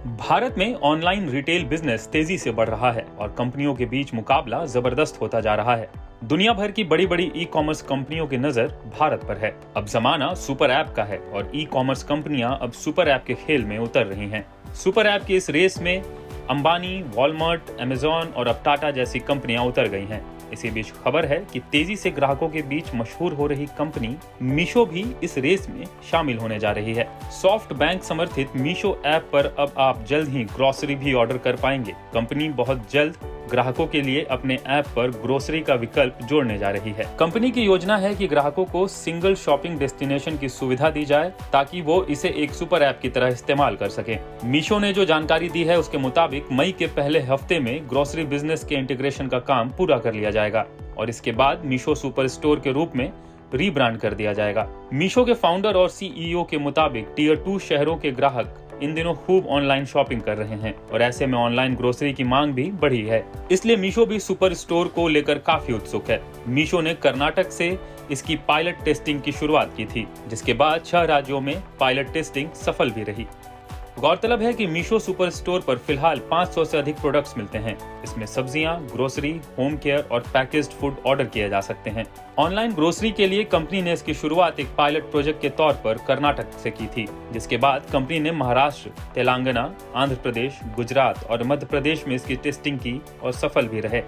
भारत में online retail business तेजी से बढ़ रहा है और कंपनियों के बीच मुकाबला जबरदस्त होता जा रहा है। दुनिया भर की बड़ी बड़ी ई कॉमर्स कंपनियों की नजर भारत पर है। अब जमाना सुपर ऐप का है और ई कॉमर्स कंपनियां अब सुपर ऐप के खेल में उतर रही हैं। सुपर ऐप की इस रेस में अंबानी, वॉलमार्ट, अमेजॉन और अब टाटा जैसी कंपनियां उतर गई हैं। इसी बीच खबर है कि तेजी से ग्राहकों के बीच मशहूर हो रही कंपनी मीशो भी इस रेस में शामिल होने जा रही है। सॉफ्ट बैंक समर्थित मीशो ऐप पर अब आप जल्द ही ग्रोसरी भी ऑर्डर कर पाएंगे। कंपनी बहुत जल्द ग्राहकों के लिए अपने ऐप पर ग्रोसरी का विकल्प जोड़ने जा रही है। कंपनी की योजना है कि ग्राहकों को सिंगल शॉपिंग डेस्टिनेशन की सुविधा दी जाए ताकि वो इसे एक सुपर ऐप की तरह इस्तेमाल कर सके। मीशो ने जो जानकारी दी है उसके मुताबिक मई के पहले हफ्ते में ग्रोसरी बिजनेस के इंटीग्रेशन का काम पूरा कर लिया जाएगा और इसके बाद मीशो सुपर स्टोर के रूप में रीब्रांड कर दिया जाएगा। मीशो के फाउंडर और सीईओ के मुताबिक टियर 2 शहरों के ग्राहक इन दिनों खूब ऑनलाइन शॉपिंग कर रहे हैं और ऐसे में ऑनलाइन ग्रोसरी की मांग भी बढ़ी है। इसलिए मीशो भी सुपर स्टोर को लेकर काफी उत्सुक है। मीशो ने कर्नाटक से इसकी पायलट टेस्टिंग की शुरुआत की थी, जिसके बाद 6 राज्यों में पायलट टेस्टिंग सफल भी रही। गौरतलब है कि मीशो सुपर स्टोर पर फिलहाल 500 से अधिक प्रोडक्ट्स मिलते हैं। इसमें सब्जियां, ग्रोसरी, होम केयर और पैकेज्ड फूड ऑर्डर किए जा सकते हैं। ऑनलाइन ग्रोसरी के लिए कंपनी ने इसकी शुरुआत एक पायलट प्रोजेक्ट के तौर पर कर्नाटक से की थी, जिसके बाद कंपनी ने महाराष्ट्र, तेलंगाना, आंध्र प्रदेश, गुजरात और मध्य प्रदेश में इसकी टेस्टिंग की और सफल भी रहे।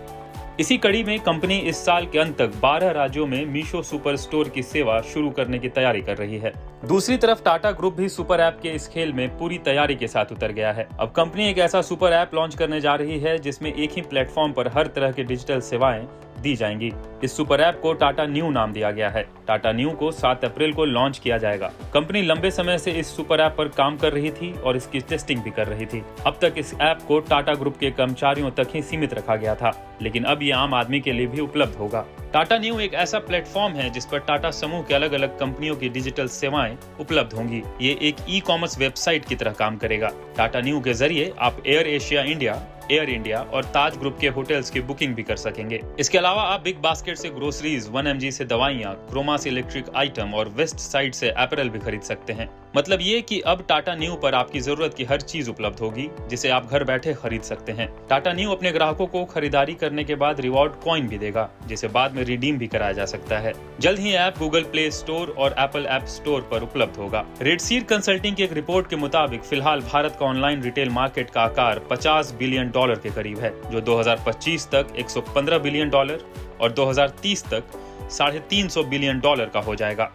इसी कड़ी में कंपनी इस साल के अंत तक 12 राज्यों में मीशो सुपर स्टोर की सेवा शुरू करने की तैयारी कर रही है। दूसरी तरफ टाटा ग्रुप भी सुपर ऐप के इस खेल में पूरी तैयारी के साथ उतर गया है। अब कंपनी एक ऐसा सुपर ऐप लॉन्च करने जा रही है जिसमें एक ही प्लेटफॉर्म पर हर तरह की डिजिटल सेवाएं दी जाएंगी। इस सुपर ऐप को टाटा न्यू नाम दिया गया है। टाटा न्यू को 7 अप्रैल को लॉन्च किया जाएगा। कंपनी लंबे समय से इस सुपर ऐप पर काम कर रही थी और इसकी टेस्टिंग भी कर रही थी। अब तक इस ऐप को टाटा ग्रुप के कर्मचारियों तक ही सीमित रखा गया था, लेकिन अब ये आम आदमी के लिए भी उपलब्ध होगा। टाटा न्यू एक ऐसा प्लेटफॉर्म है जिस पर टाटा समूह के अलग अलग कंपनियों की डिजिटल सेवाएं उपलब्ध होंगी। ये एक ई कॉमर्स वेबसाइट की तरह काम करेगा। टाटा न्यू के जरिए आप air Asia India, air India और ताज ग्रुप के होटल्स की बुकिंग भी कर सकेंगे। इसके अलावा आप बिग बास्केट से ग्रोसरीज, 1mg से दवाइयाँ, क्रोमा से इलेक्ट्रिक आइटम और वेस्ट साइड से अपैरल भी खरीद सकते हैं। मतलब ये कि अब टाटा न्यू पर आपकी जरूरत की हर चीज उपलब्ध होगी जिसे आप घर बैठे खरीद सकते हैं। टाटा न्यू अपने ग्राहकों को खरीदारी करने के बाद रिवॉर्ड कॉइन भी देगा, जिसे बाद में रिडीम भी कराया जा सकता है। जल्द ही ऐप गूगल प्ले स्टोर और एप्पल ऐप स्टोर पर उपलब्ध होगा। रेडसीर कंसल्टिंग की एक रिपोर्ट के मुताबिक फिलहाल भारत का ऑनलाइन रिटेल मार्केट का आकार $50 बिलियन के करीब है, जो 2025 तक $115 बिलियन और 2030 तक $350 बिलियन का हो जाएगा।